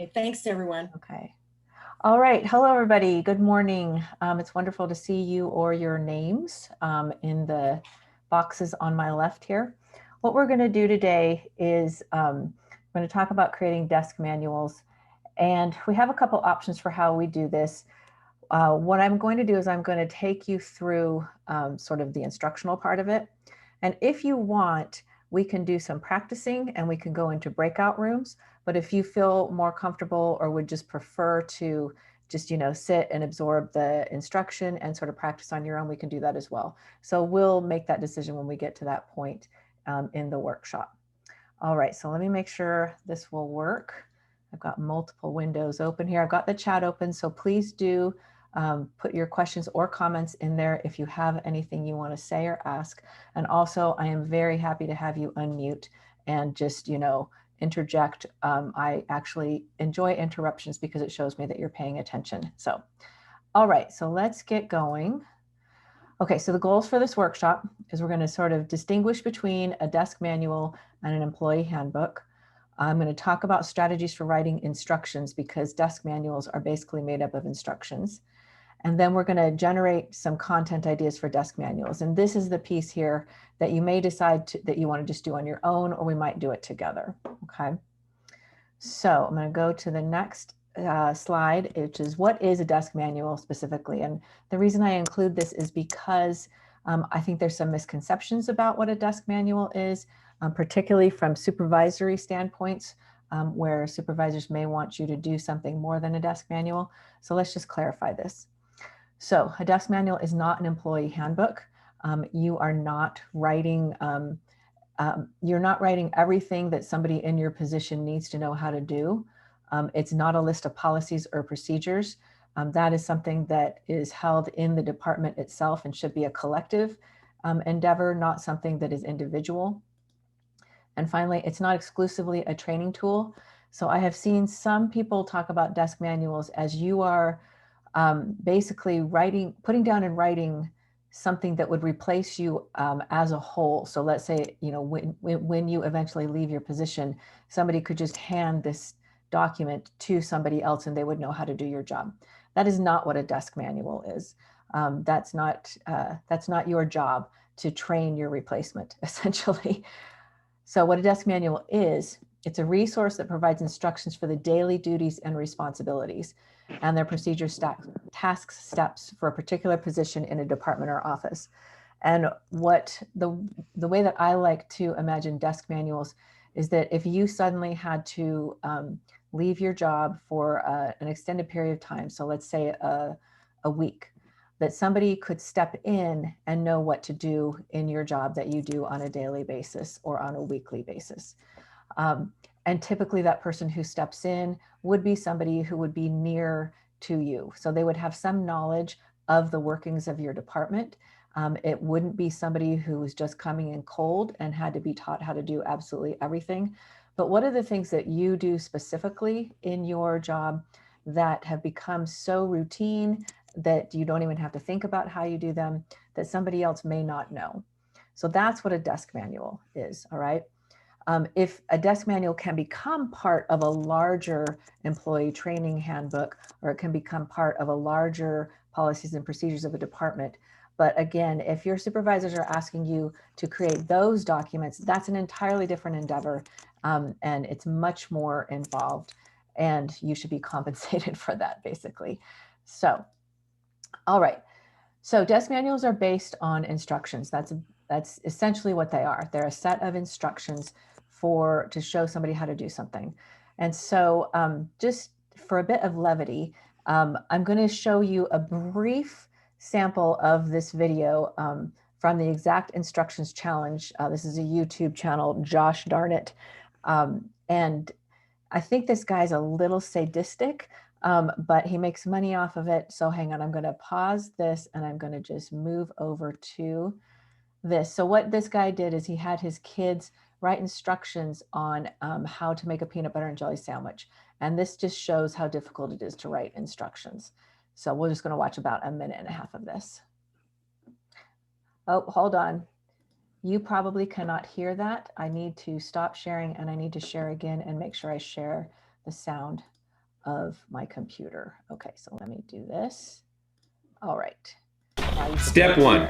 Okay, thanks, everyone. Okay. All right. Hello, everybody. Good morning. It's wonderful to see you or your names in the boxes on my left here. What we're going to do today is we're going to talk about creating desk manuals. And we have a couple options for how we do this. What I'm going to do is I'm going to take you through sort of the instructional part of it. And if you want, we can do some practicing and we can go into breakout rooms. But if you feel more comfortable or would just prefer to just, sit and absorb the instruction and sort of practice on your own, we can do that as well. So we'll make that decision when we get to that point in the workshop. All right, so let me make sure this will work. I've got multiple windows open here. I've got the chat open, so please do put your questions or comments in there if you have anything you want to say or ask. And also, I am very happy to have you unmute and just, interject. I actually enjoy interruptions because it shows me that you're paying attention. So, all right, so let's get going. Okay, so the goals for this workshop is we're going to sort of distinguish between a desk manual and an employee handbook. I'm going to talk about strategies for writing instructions because desk manuals are basically made up of instructions. And then we're going to generate some content ideas for desk manuals. And this is the piece here that you may decide that you want to just do on your own, or we might do it together. Okay. So I'm going to go to the next slide, which is what is a desk manual specifically. And the reason I include this is because I think there's some misconceptions about what a desk manual is, particularly from supervisory standpoints, where supervisors may want you to do something more than a desk manual. So let's just clarify this. So a desk manual is not an employee handbook. You are not writing you're not writing everything that somebody in your position needs to know how to do. It's not a list of policies or procedures. That is something that is held in the department itself and should be a collective endeavor, not something that is individual. And finally, it's not exclusively a training tool. So I have seen some people talk about desk manuals as you are basically putting down and writing something that would replace you as a whole. So let's say, when you eventually leave your position, somebody could just hand this document to somebody else and they would know how to do your job. That is not what a desk manual is. That's not your job to train your replacement, essentially. So what a desk manual is, it's a resource that provides instructions for the daily duties and responsibilities and their procedure task steps for a particular position in a department or office. And what the way that I like to imagine desk manuals is that if you suddenly had to leave your job for an extended period of time, so let's say a week, that somebody could step in and know what to do in your job that you do on a daily basis or on a weekly basis. And typically that person who steps in would be somebody who would be near to you. So they would have some knowledge of the workings of your department. It wouldn't be somebody who was just coming in cold and had to be taught how to do absolutely everything. But what are the things that you do specifically in your job that have become so routine that you don't even have to think about how you do them, that somebody else may not know? So that's what a desk manual is, all right? If a desk manual can become part of a larger employee training handbook, or it can become part of a larger policies and procedures of a department. But again, if your supervisors are asking you to create those documents, that's an entirely different endeavor, and it's much more involved, and you should be compensated for that, basically. So, all right. So desk manuals are based on instructions. That's essentially what they are. They're a set of instructions to show somebody how to do something. And so just for a bit of levity, I'm going to show you a brief sample of this video from the Exact Instructions Challenge. This is a YouTube channel, Josh Darnett. And I think this guy's a little sadistic, but he makes money off of it. So hang on, I'm going to pause this and I'm going to just move over to this. So what this guy did is he had his kids write instructions on how to make a peanut butter and jelly sandwich. And this just shows how difficult it is to write instructions. So we're just going to watch about a minute and a half of this. Oh, hold on. You probably cannot hear that. I need to stop sharing and I need to share again and make sure I share the sound. of my computer. Okay, so let me do this. All right. Step 1,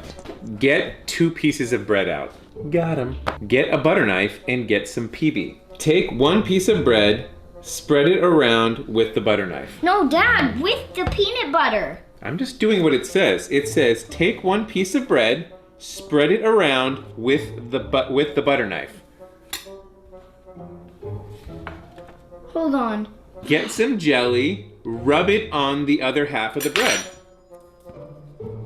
get 2 pieces of bread out. Got 'em. Get a butter knife and get some PB. Take 1 piece of bread, spread it around with the butter knife. No, Dad, with the peanut butter. I'm just doing what it says. It says take 1 piece of bread, spread it around with the butter knife. Hold on. Get some jelly, rub it on the other half of the bread.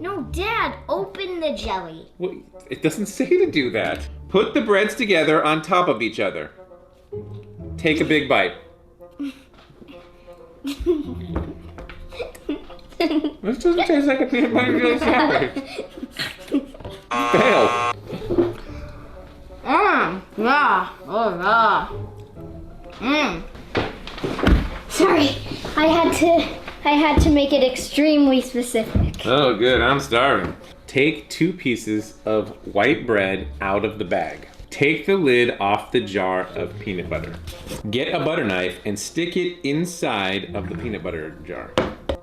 No, Dad, open the jelly. Well, it doesn't say to do that. Put the breads together on top of each other. Take a big bite. This doesn't taste like a peanut butter jelly sandwich. Fail. Yeah. Oh, yeah. Sorry, I had to make it extremely specific. Oh, good. I'm starving. Take 2 pieces of white bread out of the bag. Take the lid off the jar of peanut butter. Get a butter knife and stick it inside of the peanut butter jar.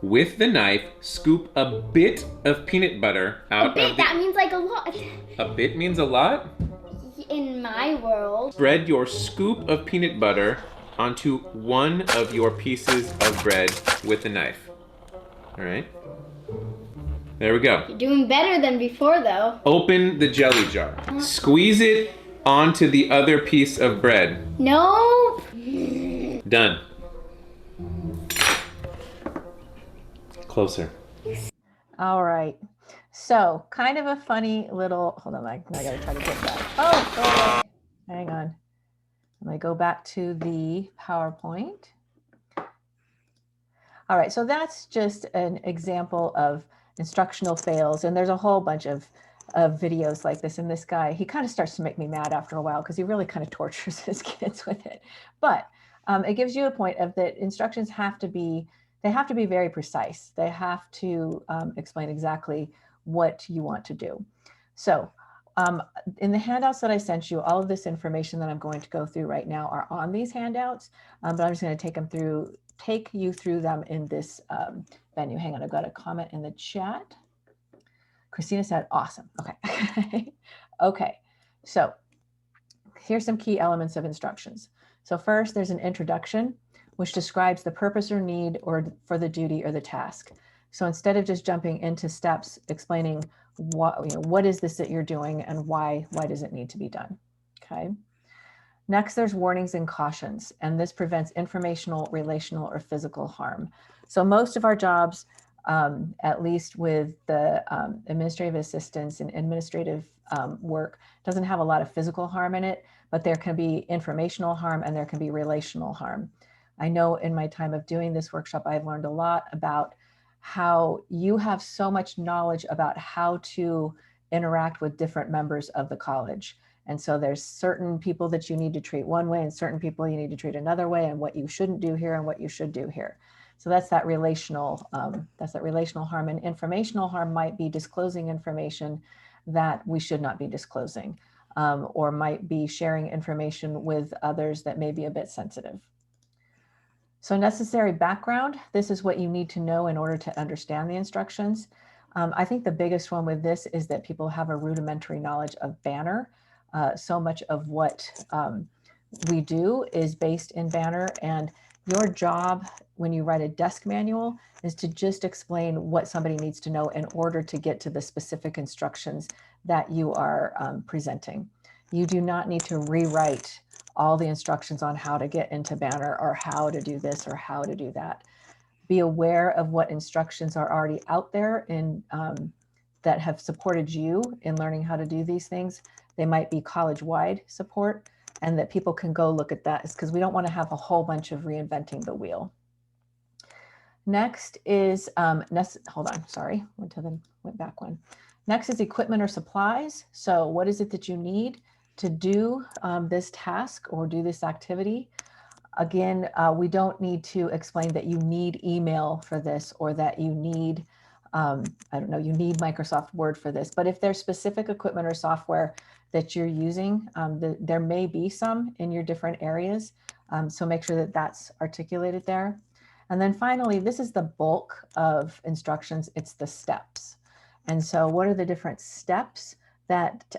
With the knife, scoop a bit of peanut butter out of the... That means like a lot. A bit means a lot? In my world. Spread your scoop of peanut butter onto 1 of your pieces of bread with a knife. All right? There we go. You're doing better than before, though. Open the jelly jar. Squeeze it onto the other piece of bread. Nope. Done. Closer. All right. So kind of a funny little, hold on, I gotta try to get that. Oh, go away. Hang on. I'm gonna go back to the PowerPoint. All right, so that's just an example of instructional fails. And there's a whole bunch of videos like this. And this guy, he kind of starts to make me mad after a while because he really kind of tortures his kids with it. But it gives you a point of that instructions have to be, they have to be very precise. They have to explain exactly what you want to do. So in the handouts that I sent you, all of this information that I'm going to go through right now are on these handouts, but I'm just going to take you through them in this venue. Hang on, I've got a comment in the chat. Christina said, awesome. Okay. Okay. So here's some key elements of instructions. So first, there's an introduction, which describes the purpose or need or for the duty or the task. So instead of just jumping into steps explaining what is this that you're doing and why does it need to be done? Okay. Next, there's warnings and cautions, and this prevents informational, relational, or physical harm. So most of our jobs, at least with the administrative assistants and administrative work, doesn't have a lot of physical harm in it, but there can be informational harm and there can be relational harm. I know in my time of doing this workshop, I've learned a lot about how you have so much knowledge about how to interact with different members of the college. And so there's certain people that you need to treat one way and certain people you need to treat another way, and what you shouldn't do here and what you should do here. So that's that relational harm. And informational harm might be disclosing information that we should not be disclosing, or might be sharing information with others that may be a bit sensitive. So necessary background, this is what you need to know in order to understand the instructions. I think the biggest one with this is that people have a rudimentary knowledge of Banner. So much of what we do is based in Banner, and your job when you write a desk manual is to just explain what somebody needs to know in order to get to the specific instructions that you are presenting. You do not need to rewrite all the instructions on how to get into Banner or how to do this or how to do that. Be aware of what instructions are already out there in, that have supported you in learning how to do these things. They might be college-wide support, and that people can go look at that, because we don't want to have a whole bunch of reinventing the wheel. Next is, hold on, sorry, went back one. Next is equipment or supplies. So what is it that you need to do this task or do this activity? Again, we don't need to explain that you need email for this, or that you need, I don't know, you need Microsoft Word for this. But if there's specific equipment or software that you're using, there may be some in your different areas. So make sure that that's articulated there. And then finally, this is the bulk of instructions. It's the steps. And so what are the different steps that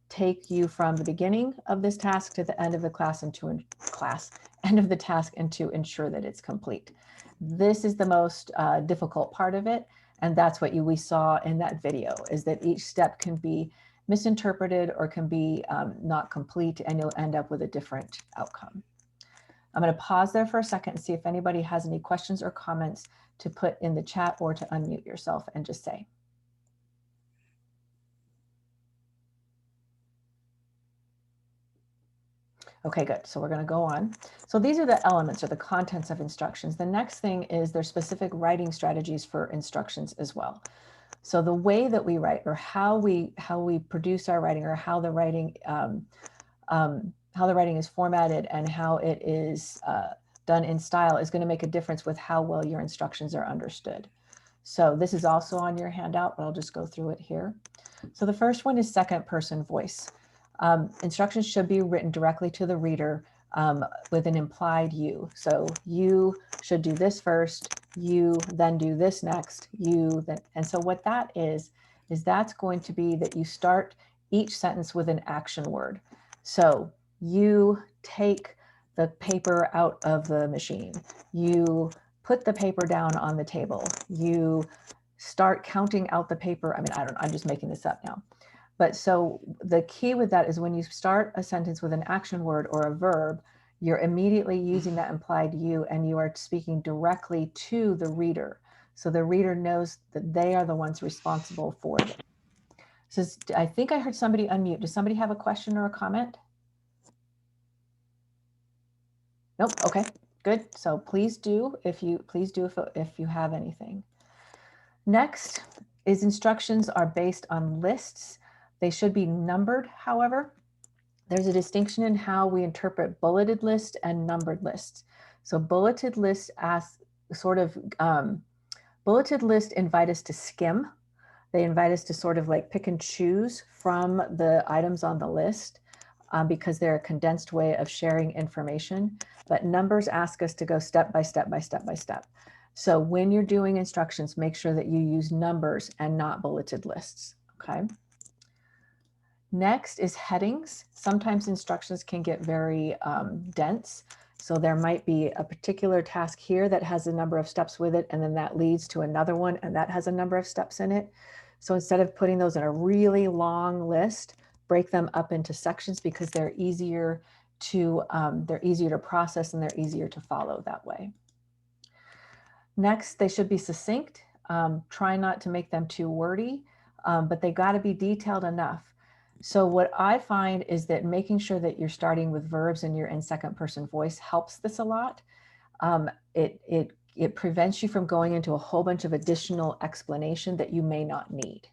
take you from the beginning of this task to the end of the class and to end of the task and to ensure that it's complete. This is the most difficult part of it. And that's what we saw in that video, is that each step can be misinterpreted or can be not complete, and you'll end up with a different outcome. I'm going to pause there for a second and see if anybody has any questions or comments to put in the chat or to unmute yourself and just say. Okay, good. So we're going to go on. So these are the elements or the contents of instructions. The next thing is there's specific writing strategies for instructions as well. So the way that we write, or how we produce our writing, or how the writing is formatted and how it is done in style, is going to make a difference with how well your instructions are understood. So this is also on your handout, but I'll just go through it here. So the first one is second person voice. Instructions should be written directly to the reader with an implied you. So you should do this first, you then do this next, you then. And so what that is that's going to be that you start each sentence with an action word. So you take the paper out of the machine, you put the paper down on the table, you start counting out the paper. I mean, I'm just making this up now. But so the key with that is when you start a sentence with an action word or a verb, you're immediately using that implied you, and you are speaking directly to the reader. So the reader knows that they are the ones responsible for it. So I think I heard somebody unmute. Does somebody have a question or a comment? Nope. Okay, good. So please do if you have anything. Next is instructions are based on lists. They should be numbered, however. There's a distinction in how we interpret bulleted lists and numbered lists. So bulleted lists bulleted lists invite us to skim. They invite us to sort of like pick and choose from the items on the list because they're a condensed way of sharing information. But numbers ask us to go step by step by step by step. So when you're doing instructions, make sure that you use numbers and not bulleted lists, okay? Next is headings. Sometimes instructions can get very dense. So there might be a particular task here that has a number of steps with it, and then that leads to another one, and that has a number of steps in it. So instead of putting those in a really long list, break them up into sections because they're easier to process and they're easier to follow that way. Next, they should be succinct. Try not to make them too wordy, but they got to be detailed enough. So what I find is that making sure that you're starting with verbs and you're in second person voice helps this a lot. It prevents you from going into a whole bunch of additional explanation that you may not need.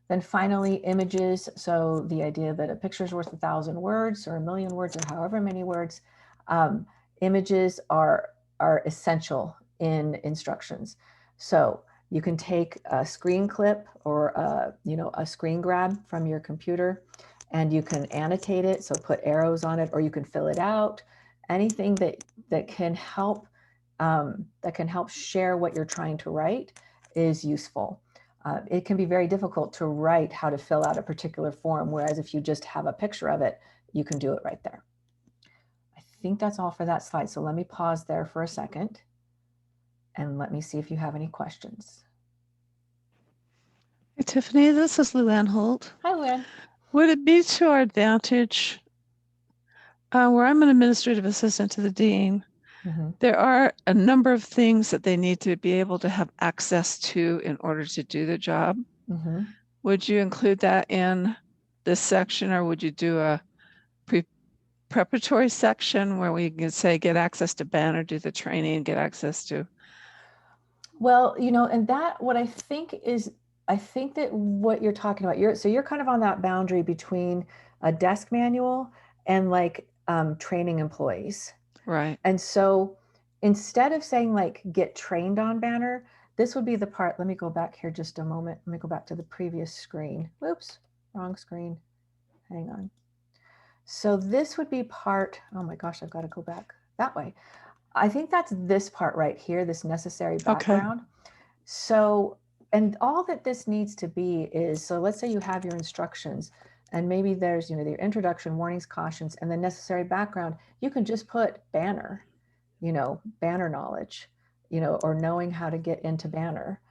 Then finally, images. So the idea that a picture is worth 1,000 words or 1,000,000 words or however many words, images are essential in instructions. So you can take a screen clip or a screen grab from your computer, and you can annotate it. So put arrows on it, or you can fill it out. Anything that can help share what you're trying to write is useful. It can be very difficult to write how to fill out a particular form, whereas if you just have a picture of it, you can do it right there. I think that's all for that slide. So let me pause there for a second and let me see if you have any questions. Hey, Tiffany, this is Luann Holt. Hi, Luann. Would it be to our advantage, where I'm an administrative assistant to the dean, there are a number of things that they need to be able to have access to in order to do the job. Would you include that in this section, or would you do a preparatory section where we can say get access to Banner, do the training, get access to? Well, and that what I think that what you're talking about, you're kind of on that boundary between a desk manual and like training employees. Right. And so instead of saying like get trained on Banner, this would be the part. Let me go back here just a moment. Let me go back to the previous screen. Whoops, wrong screen. Hang on. So this would be part, oh my gosh, I've got to go back that way. I think that's this part right here, this necessary Okay. background. So, and all that this needs to be is, so let's say you have your instructions and maybe there's, you know, the introduction, warnings, cautions, and the necessary background. You can just put Banner, you know, Banner knowledge, you know, or knowing how to get into Banner.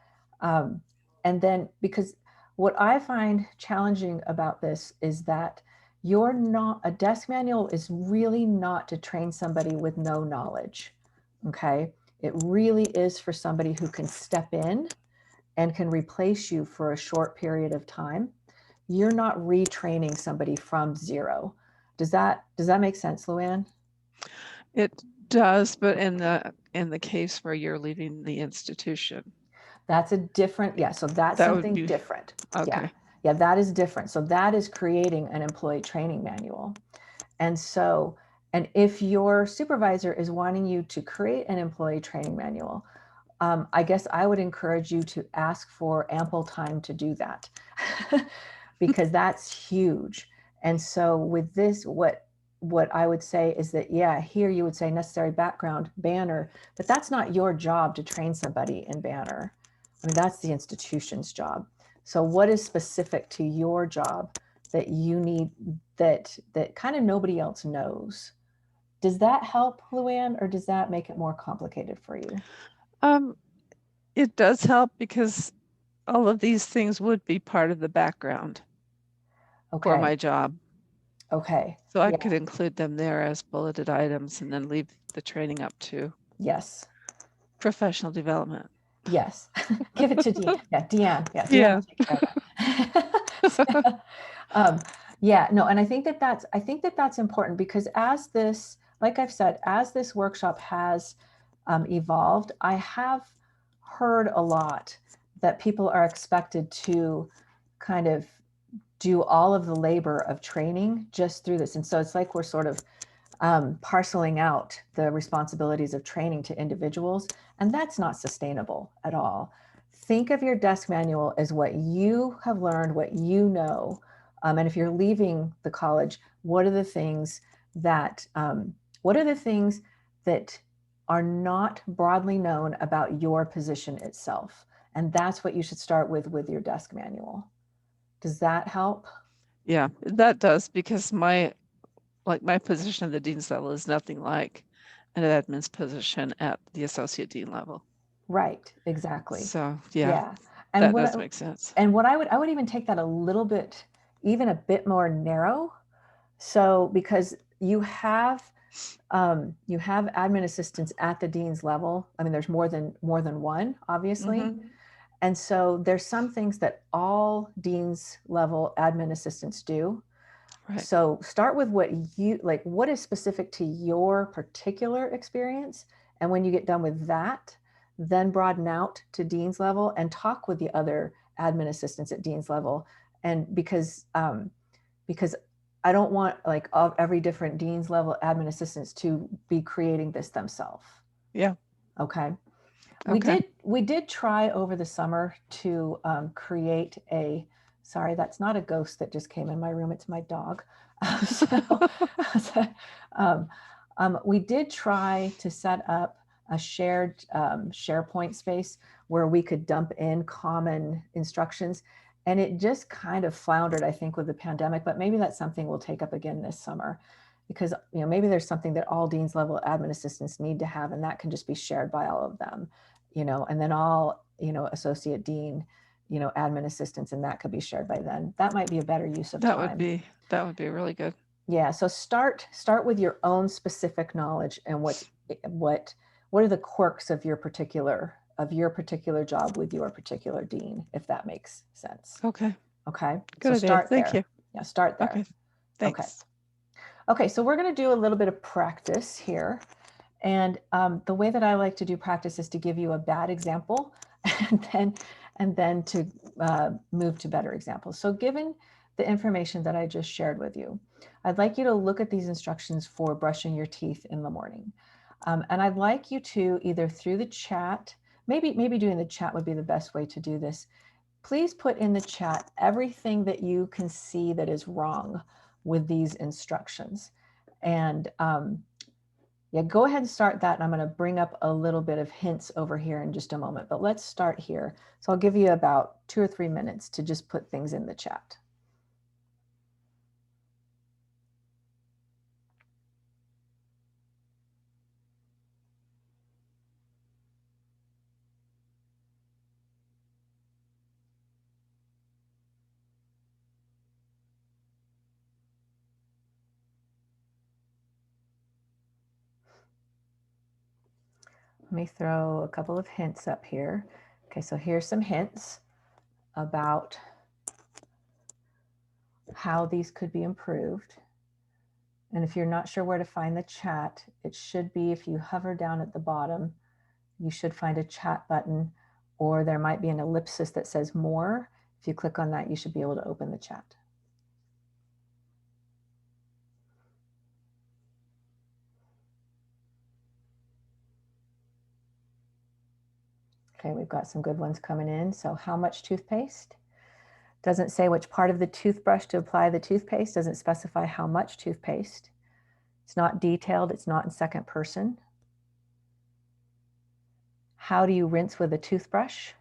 And then, because what I find challenging about this is that you're not, a desk manual is really not to train somebody with no knowledge. Okay. It really is for somebody who can step in and can replace you for a short period of time. You're not retraining somebody from zero. Does that make sense, Luann? It does, but in the case where you're leaving the institution. That's a different, yeah, so that's That would something be different. okay. Yeah, that is different. So that is creating an employee training manual. And so, and if your supervisor is wanting you to create an employee training manual, I guess I would encourage you to ask for ample time to do that because that's huge. And so with this, what I would say is that, yeah, here you would say necessary background, Banner, but that's not your job to train somebody in Banner. I mean, that's the institution's job. So what is specific to your job that you need, that kind of nobody else knows? Does that help, Luann, or does that make it more complicated for you? It does help because all of these things would be part of the background for my job. Okay. So I could include them there as bulleted items and then leave the training up to Yes. professional development. Yes. Give it to Deanne. Yeah, Deanne. Yeah, Deanne Yeah. will take care of that. Yeah, no, and I think that that's important because as this, like I've said, as this workshop has evolved, I have heard a lot that people are expected to kind of do all of the labor of training just through this. And so it's like we're sort of parceling out the responsibilities of training to individuals, and that's not sustainable at all. Think of your desk manual as what you have learned, what you know, and if you're leaving the college, what are the things that are not broadly known about your position itself? And that's what you should start with your desk manual. Does that help? Yeah, that does, because my position at the dean's level is nothing like an admin's position at the associate dean level. Right, exactly. So yeah. And that does make sense. And what I would even take that a little bit, even a bit more narrow. So because you have admin assistants at the dean's level. I mean, there's more than one, obviously. Mm-hmm. And so there's some things that all dean's level admin assistants do. Right. So start with what is specific to your particular experience. And when you get done with that, then broaden out to dean's level and talk with the other admin assistants at dean's level. And because I don't want of every different dean's level admin assistants to be creating this themselves. Yeah. Okay. We did try over the summer to create a, sorry, that's not a ghost that just came in my room. It's my dog. We did try to set up a shared SharePoint space where we could dump in common instructions. And it just kind of floundered, I think, with the pandemic, but maybe that's something we'll take up again this summer, because maybe there's something that all dean's level admin assistants need to have, and that can just be shared by all of them, and then all, associate dean, admin assistants, and that could be shared by them. That might be a better use of time. That would be really good. Yeah. So start with your own specific knowledge and what are the quirks of your particular job with your particular dean, if that makes sense. Okay. Good idea. Start Thank there. you. Yeah, start there. Okay. Thanks. Okay, so we're going to do a little bit of practice here. And the way that I like to do practice is to give you a bad example and then to move to better examples. So given the information that I just shared with you, I'd like you to look at these instructions for brushing your teeth in the morning. And I'd like you to either through the chat, maybe doing the chat would be the best way to do this. Please put in the chat everything that you can see that is wrong with these instructions. And Yeah, go ahead and start that. And I'm going to bring up a little bit of hints over here in just a moment, but let's start here. So I'll give you about 2 or 3 minutes to just put things in the chat. Let me throw a couple of hints up here. Okay, so here's some hints about how these could be improved. And if you're not sure where to find the chat, it should be, if you hover down at the bottom, you should find a chat button, or there might be an ellipsis that says more. If you click on that, you should be able to open the chat. Okay, we've got some good ones coming in. So how much toothpaste? Doesn't say which part of the toothbrush to apply the toothpaste. Doesn't specify how much toothpaste. It's not detailed. It's not in second person. How do you rinse with a toothbrush?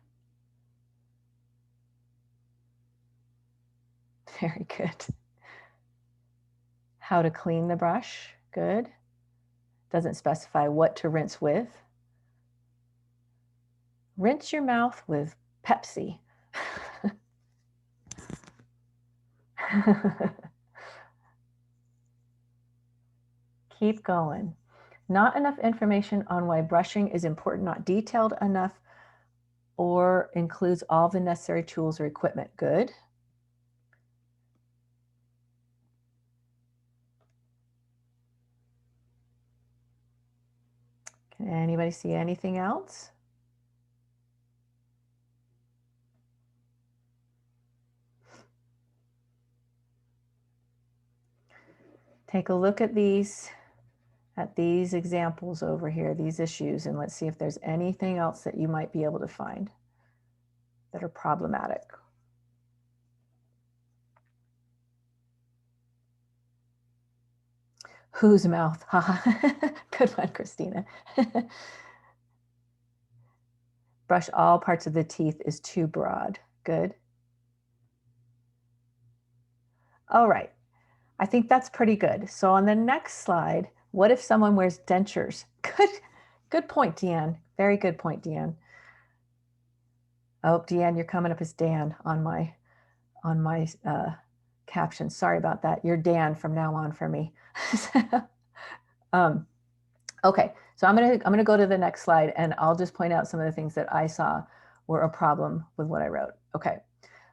Very good. How to clean the brush? Good. Doesn't specify what to rinse with. Rinse your mouth with Pepsi. Keep going. Not enough information on why brushing is important, not detailed enough, or includes all the necessary tools or equipment. Good. Can anybody see anything else? Take a look at these examples over here, these issues, and let's see if there's anything else that you might be able to find that are problematic. Whose mouth? Good one, Christina. Brush all parts of the teeth is too broad. Good. All right. I think that's pretty good. So on the next slide, what if someone wears dentures? Good point, Deanne. Very good point, Deanne. Oh, Deanne, you're coming up as Dan on my caption. Sorry about that. You're Dan from now on for me. Okay, so I'm gonna go to the next slide, and I'll just point out some of the things that I saw were a problem with what I wrote. Okay,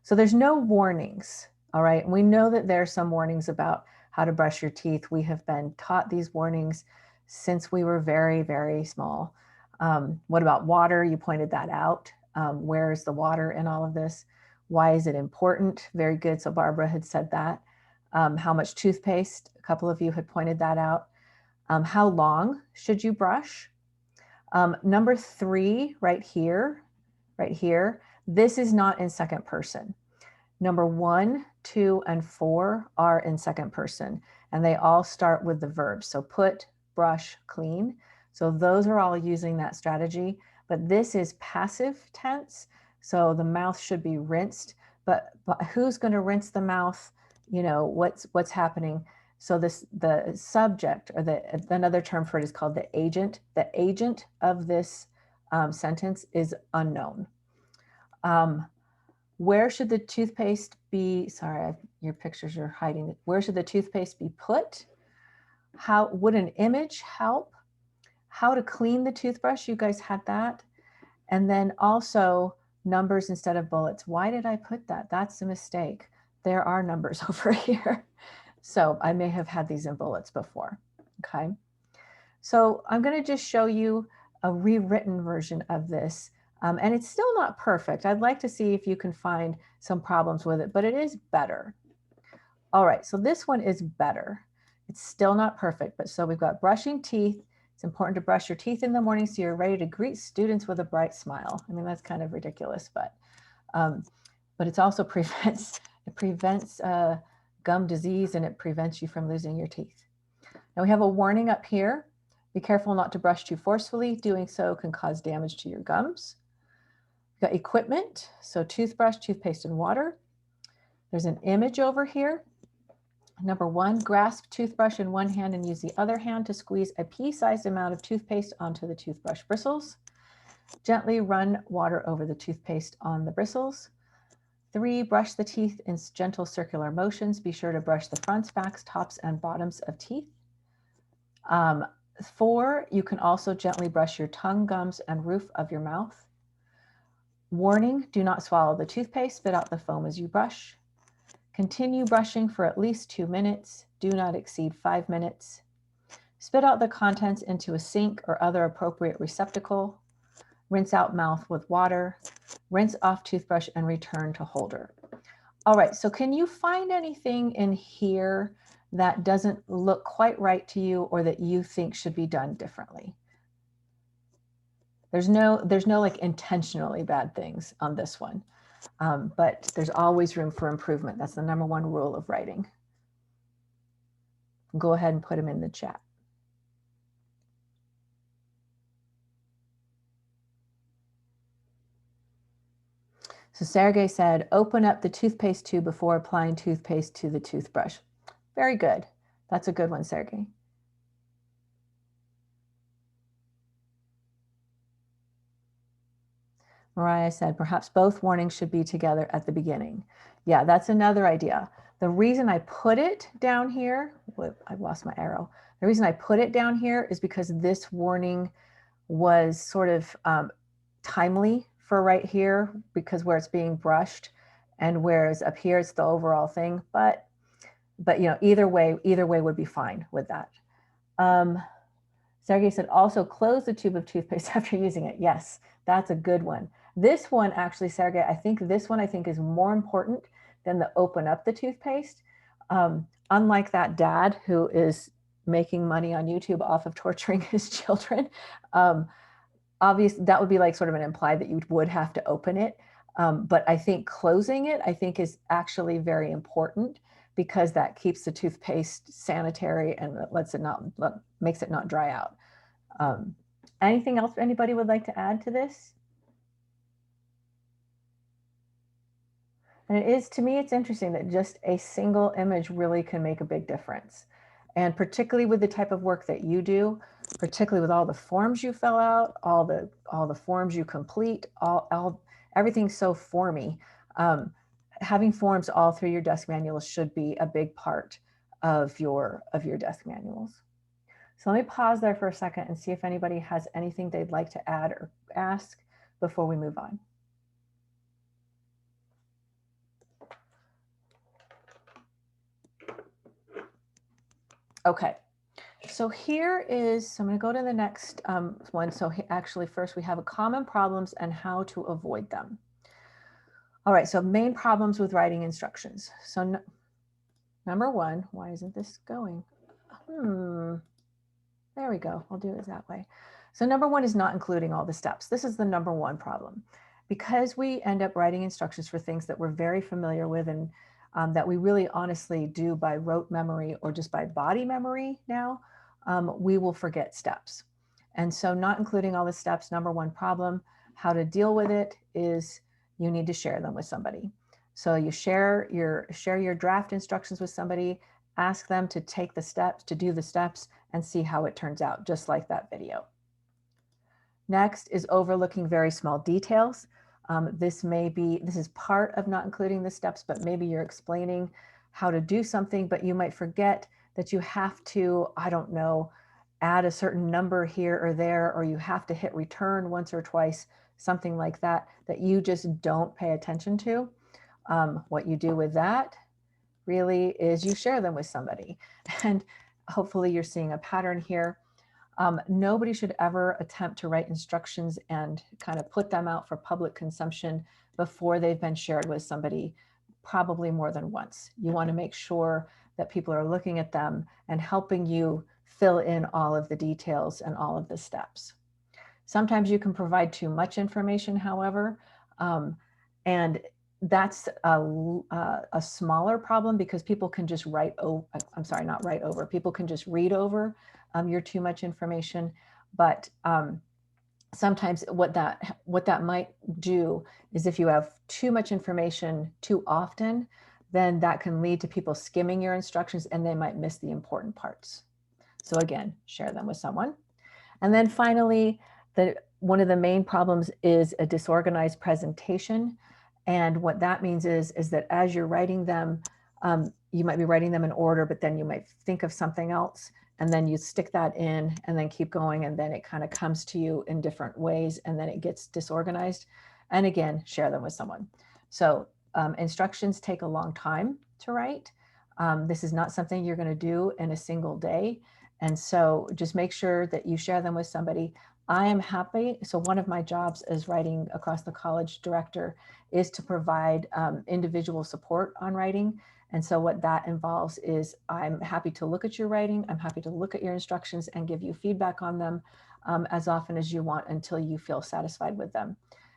so there's no warnings. All right, we know that there are some warnings about how to brush your teeth. We have been taught these warnings since we were very, very small. What about water? You pointed that out. Where is the water in all of this? Why is it important? Very good. So Barbara had said that. How much toothpaste? A couple of you had pointed that out. How long should you brush? Number 3, right here, this is not in second person. Number 1, 2, and 4 are in second person, and they all start with the verbs. So put, brush, clean. So those are all using that strategy, but this is passive tense. So the mouth should be rinsed, but who's going to rinse the mouth? You know, what's happening? So the subject, or another term for it is called the agent. The agent of this sentence is unknown. Where should the toothpaste be? Sorry, your pictures are hiding it. Where should the toothpaste be put? How would an image help? How to clean the toothbrush? You guys had that. And then also numbers instead of bullets. Why did I put that? That's a mistake. There are numbers over here. So I may have had these in bullets before. Okay. So I'm going to just show you a rewritten version of this. And it's still not perfect. I'd like to see if you can find some problems with it, but it is better. All right, so this one is better. It's still not perfect, but so we've got brushing teeth. It's important to brush your teeth in the morning so you're ready to greet students with a bright smile. I mean, that's kind of ridiculous, but it also prevents gum disease, and it prevents you from losing your teeth. Now we have a warning up here. Be careful not to brush too forcefully. Doing so can cause damage to your gums. You've got equipment, so toothbrush, toothpaste, and water. There's an image over here. Number 1, grasp toothbrush in one hand and use the other hand to squeeze a pea-sized amount of toothpaste onto the toothbrush bristles. Gently run water over the toothpaste on the bristles. 3, brush the teeth in gentle circular motions. Be sure to brush the fronts, backs, tops, and bottoms of teeth. 4, you can also gently brush your tongue, gums, and roof of your mouth. Warning, do not swallow the toothpaste. Spit out the foam as you brush. Continue brushing for at least 2 minutes. Do not exceed 5 minutes. Spit out the contents into a sink or other appropriate receptacle. Rinse out mouth with water. Rinse off toothbrush and return to holder. All right, so can you find anything in here that doesn't look quite right to you or that you think should be done differently? There's no like intentionally bad things on this one, but there's always room for improvement. That's the number 1 rule of writing. Go ahead and put them in the chat. So Sergey said, open up the toothpaste tube before applying toothpaste to the toothbrush. Very good. That's a good one, Sergey. Mariah said, perhaps both warnings should be together at the beginning. Yeah, that's another idea. The reason I put it down here, I've lost my arrow. The reason I put it down here is because this warning was sort of timely for right here, because where it's being brushed, and whereas up here it's the overall thing. But you know, either way would be fine with that. Sergey said, also close the tube of toothpaste after using it. Yes, that's a good one. This one actually, Sergey, I think is more important than the open up the toothpaste. Unlike that dad who is making money on YouTube off of torturing his children, obviously that would be like sort of an implied that you would have to open it. But I think closing it, I think is actually very important, because that keeps the toothpaste sanitary and makes it not dry out. Anything else anybody would like to add to this? And it is, to me, it's interesting that just a single image really can make a big difference. And particularly with the type of work that you do, particularly with all the forms you fill out, all the forms you complete, everything's so formy. Having forms all through your desk manuals should be a big part of your desk manuals. So let me pause there for a second and see if anybody has anything they'd like to add or ask before we move on. Okay, so here is, so I'm going to go to the next one. So actually first we have common problems and how to avoid them. All right, so main problems with writing instructions. So number 1, why isn't this going? There we go, I'll do it that way. So number 1 is not including all the steps. This is the number 1 problem. Because we end up writing instructions for things that we're very familiar with and that we really honestly do by rote memory or just by body memory now, we will forget steps. And so not including all the steps, number 1 problem. How to deal with it is you need to share them with somebody. So you share your draft instructions with somebody, ask them to take the steps, to do the steps, and see how it turns out, just like that video. Next is overlooking very small details. This is part of not including the steps, but maybe you're explaining how to do something, but you might forget that you have to, I don't know, add a certain number here or there, or you have to hit return once or twice, something like that, that you just don't pay attention to. What you do with that really is you share them with somebody. And hopefully you're seeing a pattern here. Nobody should ever attempt to write instructions and kind of put them out for public consumption before they've been shared with somebody, probably more than once. You want to make sure that people are looking at them and helping you fill in all of the details and all of the steps. Sometimes you can provide too much information, however, and that's a smaller problem because people can just people can just read over you're too much information, but sometimes what that might do is if you have too much information too often, then that can lead to people skimming your instructions and they might miss the important parts. So again, share them with someone. And then finally, one of the main problems is a disorganized presentation. And what that means is that as you're writing them, you might be writing them in order, but then you might think of something else and then you stick that in and then keep going. And then it kind of comes to you in different ways and then it gets disorganized. And again, share them with someone. So instructions take a long time to write. This is not something you're going to do in a single day. And so just make sure that you share them with somebody. I am happy. So one of my jobs as writing across the college director is to provide individual support on writing. And so what that involves is I'm happy to look at your writing. I'm happy to look at your instructions and give you feedback on them as often as you want until you feel satisfied with them.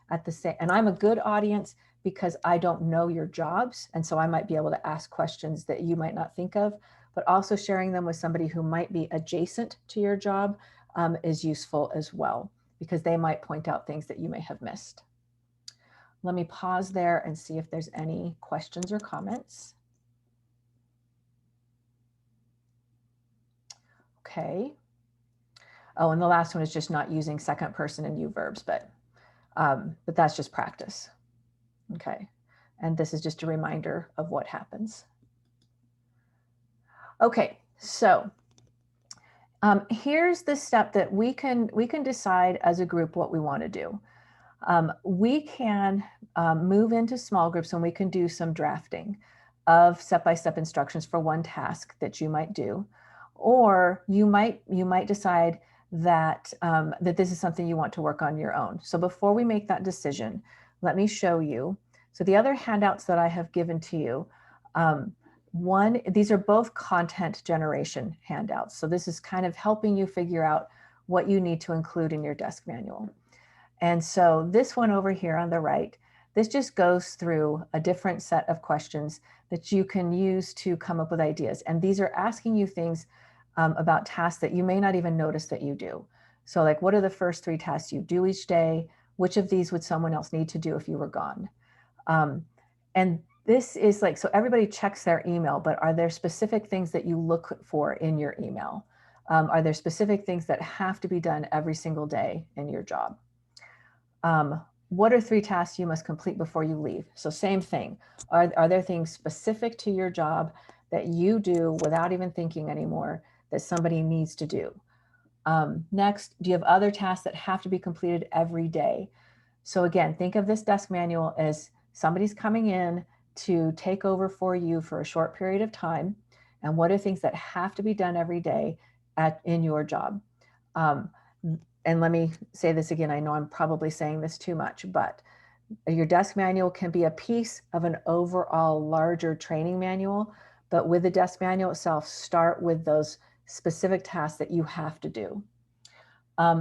And I'm a good audience because I don't know your jobs. And so I might be able to ask questions that you might not think of, but also sharing them with somebody who might be adjacent to your job is useful as well, because they might point out things that you may have missed. Let me pause there and see if there's any questions or comments. Okay. Oh, and the last one is just not using second person and you verbs, but that's just practice. Okay. And this is just a reminder of what happens. Okay, so here's the step that we can decide as a group what we want to do. We can move into small groups and we can do some drafting of step-by-step instructions for one task that you might do, or you might decide that that this is something you want to work on your own. So before we make that decision, let me show you. So the other handouts that I have given to you. These are both content generation handouts. So this is kind of helping you figure out what you need to include in your desk manual. And so this one over here on the right, this just goes through a different set of questions that you can use to come up with ideas. And these are asking you things about tasks that you may not even notice that you do. So like, what are the first 3 tasks you do each day? Which of these would someone else need to do if you were gone? And this is like, so everybody checks their email, but are there specific things that you look for in your email? Are there specific things that have to be done every single day in your job? What are 3 tasks you must complete before you leave? So same thing. Are there things specific to your job that you do without even thinking anymore that somebody needs to do? Next, do you have other tasks that have to be completed every day? So again, think of this desk manual as somebody's coming in to take over for you for a short period of time. And what are things that have to be done every day in your job? And let me say this again, I know I'm probably saying this too much, but your desk manual can be a piece of an overall larger training manual, but with the desk manual itself, start with those specific tasks that you have to do.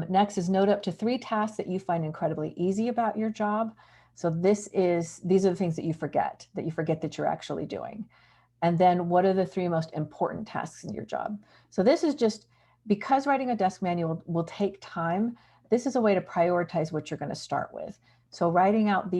Next is note up to 3 tasks that you find incredibly easy about your job. So these are the things that you forget that you're actually doing. And then what are the 3 most important tasks in your job? So this is just, because writing a desk manual will take time, this is a way to prioritize what you're going to start with. So writing out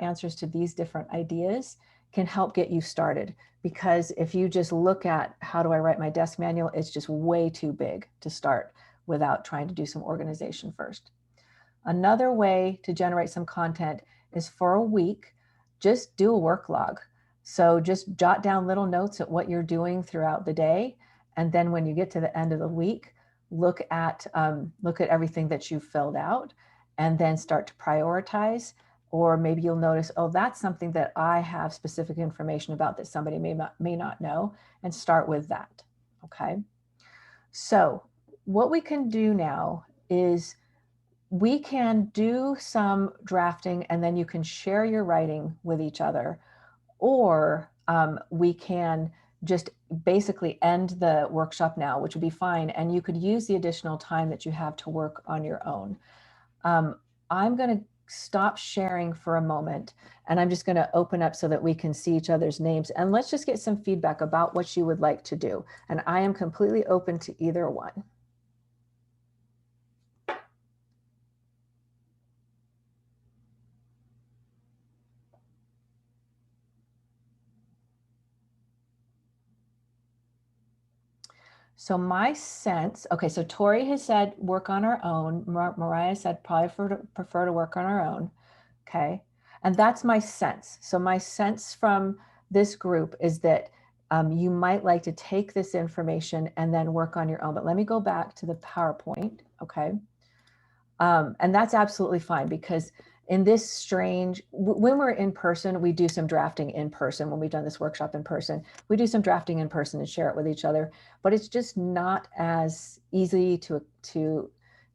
answers to these different ideas can help get you started, because if you just look at how do I write my desk manual, it's just way too big to start without trying to do some organization first. Another way to generate some content is for a week, just do a work log. So just jot down little notes at what you're doing throughout the day. And then when you get to the end of the week, look at everything that you've filled out and then start to prioritize. Or maybe you'll notice, oh, that's something that I have specific information about that somebody may not know, and start with that, okay? So what we can do now is we can do some drafting and then you can share your writing with each other, or we can just basically end the workshop now, which would be fine. And you could use the additional time that you have to work on your own. I'm going to stop sharing for a moment and I'm just going to open up so that we can see each other's names, and let's just get some feedback about what you would like to do. And I am completely open to either one. So my sense, okay, so Tori has said work on our own. Mariah said probably prefer to work on our own. Okay. And that's my sense. So my sense from this group is that you might like to take this information and then work on your own. But let me go back to the PowerPoint. Okay. And that's absolutely fine, because in this strange, when we're in person, we do some drafting in person. When we've done this workshop in person, we do some drafting in person and share it with each other, but it's just not as easy to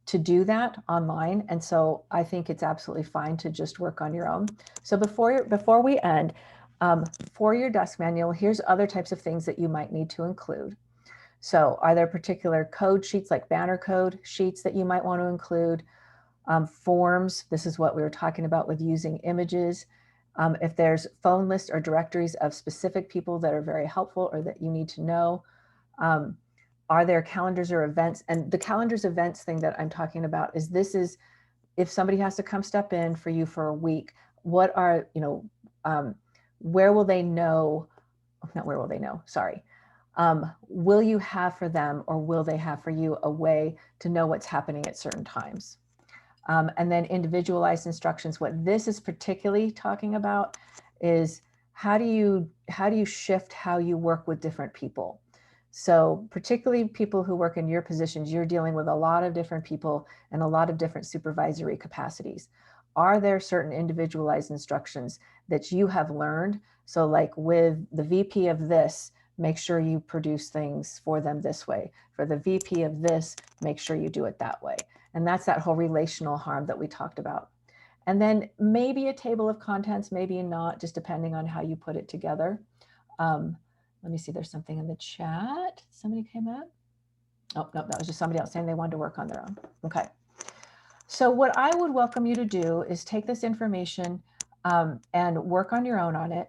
do that online. And so I think it's absolutely fine to just work on your own. So before we end, for your desk manual, here's other types of things that you might need to include. So are there particular code sheets, like banner code sheets, that you might want to include? Forms, this is what we were talking about with using images. If there's phone lists or directories of specific people that are very helpful or that you need to know. Are there calendars or events? And the calendars events thing that I'm talking about is if somebody has to come step in for you for a week, what are, where will they know, not where will they know, sorry. Will you have for them, or will they have for you, a way to know what's happening at certain times? And then individualized instructions. What this is particularly talking about is how do you shift how you work with different people? So particularly people who work in your positions, you're dealing with a lot of different people and a lot of different supervisory capacities. Are there certain individualized instructions that you have learned? So like with the VP of this, make sure you produce things for them this way. For the VP of this, make sure you do it that way. And that's that whole relational harm that we talked about. And then maybe a table of contents, maybe not, just depending on how you put it together. Let me see, there's something in the chat. Somebody came up. Oh, no, that was just somebody else saying they wanted to work on their own. Okay. So what I would welcome you to do is take this information and work on your own on it.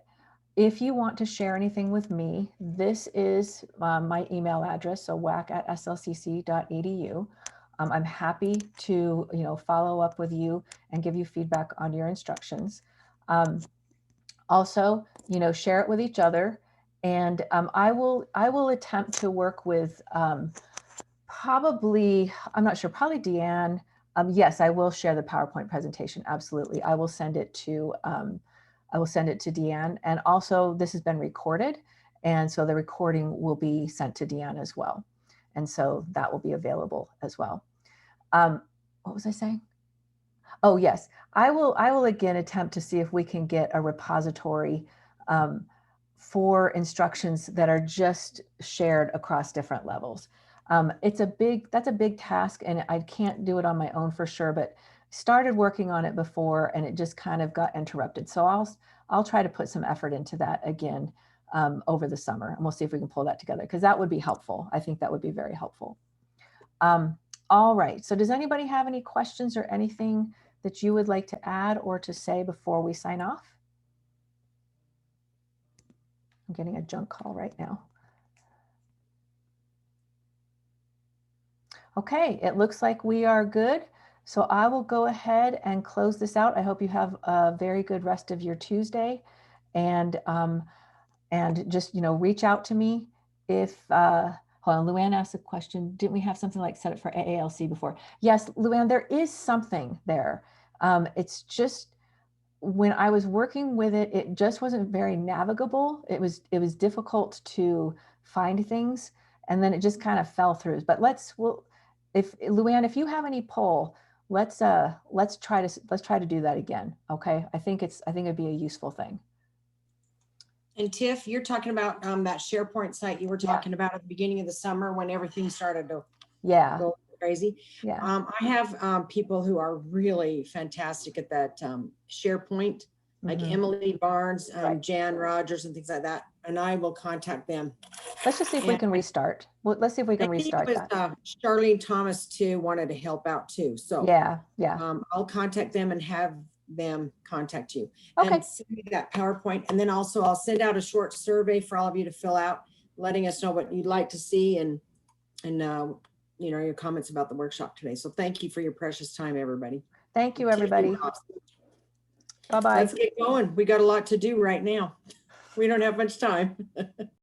If you want to share anything with me, this is my email address, so wack@slcc.edu. I'm happy to follow up with you and give you feedback on your instructions. Also, share it with each other, and I will attempt to work with probably, I'm not sure, probably Deanne. Yes, I will share the PowerPoint presentation. Absolutely, I will send it to Deanne, and also this has been recorded, and so the recording will be sent to Deanne as well, and so that will be available as well. What was I saying? Oh yes, I will again attempt to see if we can get a repository for instructions that are just shared across different levels. That's a big task, and I can't do it on my own for sure, but started working on it before and it just kind of got interrupted. So I'll try to put some effort into that again over the summer, and we'll see if we can pull that together, because that would be helpful. I think that would be very helpful. All right, so does anybody have any questions or anything that you would like to add or to say before we sign off? I'm getting a junk call right now. Okay, it looks like we are good. So I will go ahead and close this out. I hope you have a very good rest of your Tuesday, and just reach out to me if hold on, Luann asked a question. Didn't we have something like set up for AALC before? Yes, Luann, there is something there. It's just when I was working with it, it just wasn't very navigable. It was difficult to find things, and then it just kind of fell through. But if Luann, if you have any poll, let's try to do that again. Okay, I think it'd be a useful thing. And Tiff, you're talking about that SharePoint site you were talking about at the beginning of the summer when everything started to go crazy. Yeah. I have people who are really fantastic at that SharePoint, like Emily Barnes, Jan Rogers, and things like that. And I will contact them. Let's just see if we can restart. Well, let's see if we can restart that. Charlene Thomas too wanted to help out too. So yeah. I'll contact them and have them contact you. Okay. And send me that PowerPoint. And then also I'll send out a short survey for all of you to fill out, letting us know what you'd like to see and your comments about the workshop today. So thank you for your precious time, everybody. Thank you, everybody. Bye-bye. Let's get going. We got a lot to do right now. We don't have much time.